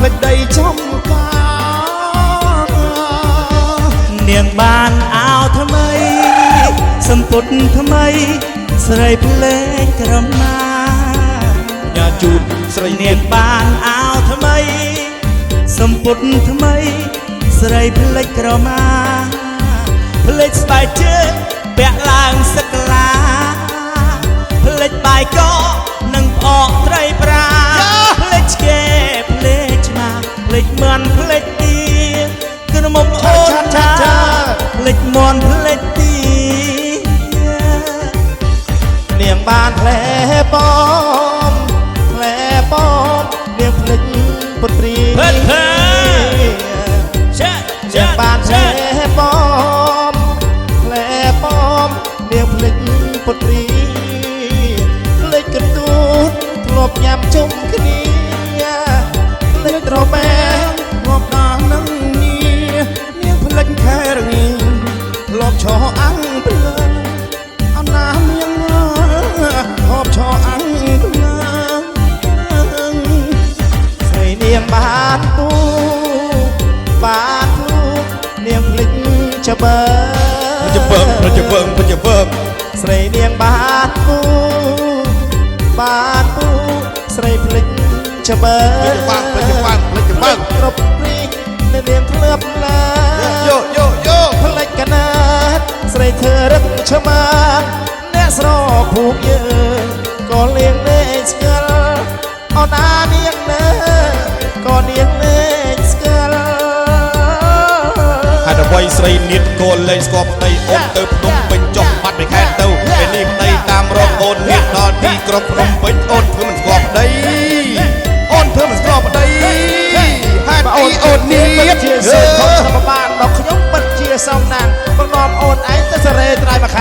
ភ្លេចដីចំការនាងបានអោថ្មីសម្ពុតថ្មីស្រីភ្លេចក្រមាញ៉ាជូតស្រីនាងបានអោថ្មីសម្ពុតថ្មីស្រីភ្លេចក្រមាភ្លេចស្បែកជើងពាក់ឡើងសក្លាភ្លេចបាយកនិងផ្អកត្រីប្រាភ្លេចឆ្កែភ្លេចឆ្មាភ្លេចមន់ភ្លេចទីក្រមុំអូនថាភ្លេចមន់ភ្លេចទីនាងបានផ្លែប៉មផ្លែប៉មនាងភ្លេចពុត្រី เพิ่นនាងបានផ្លែប៉មផ្លែប៉មនាងភ្លេចពុត្រីភ្លេចកន្ទួតធ្លាប់ញ៉ាំជុំគ្នាភ្លេចត្របែកធ្លាប់ដល់នឹងនាងភ្លេចខែរងាធ្លាប់ឈរអាំងភ្លើងអណានាងធ្លាប់ឈរអាំងភ្លើងស្រីនាងបានទូបានទូនាងភ្លេចច្បើច្បើស្រីនាងបានទូបានទូស្រីភ្លេចច្បើភ្លេចគ្រប់ព្រីនាងធ្លាប់ឡាភ្លេចកណាតស្រីធ្វើរឹកឆ្មាអ្នកស្រភូកយើងក៏លៀងលេងស្គាល់អូនអានាងណែក៏នាងលេងស្គាល់ហើយអ្វីស្រីនៀតក៏លេងស្គាល់ប្តីអូនទៅភ្នំពេញចុះបាត់ពីខេត្តទៅពេលនេះប្តីតាមរកអូននៀតដល់ទីក្រុងភ្នំពេញអូនធ្វើមិនស្គាល់ប្តីអូនធ្វើមិនស្គាល់ប្តីហើយអូននៀតជាសេដ្ឋីបានដល់ខ្ញុំពិតជាសំណាងប្រងំអូនឯងទៅសេរីត្រៃមួយខែ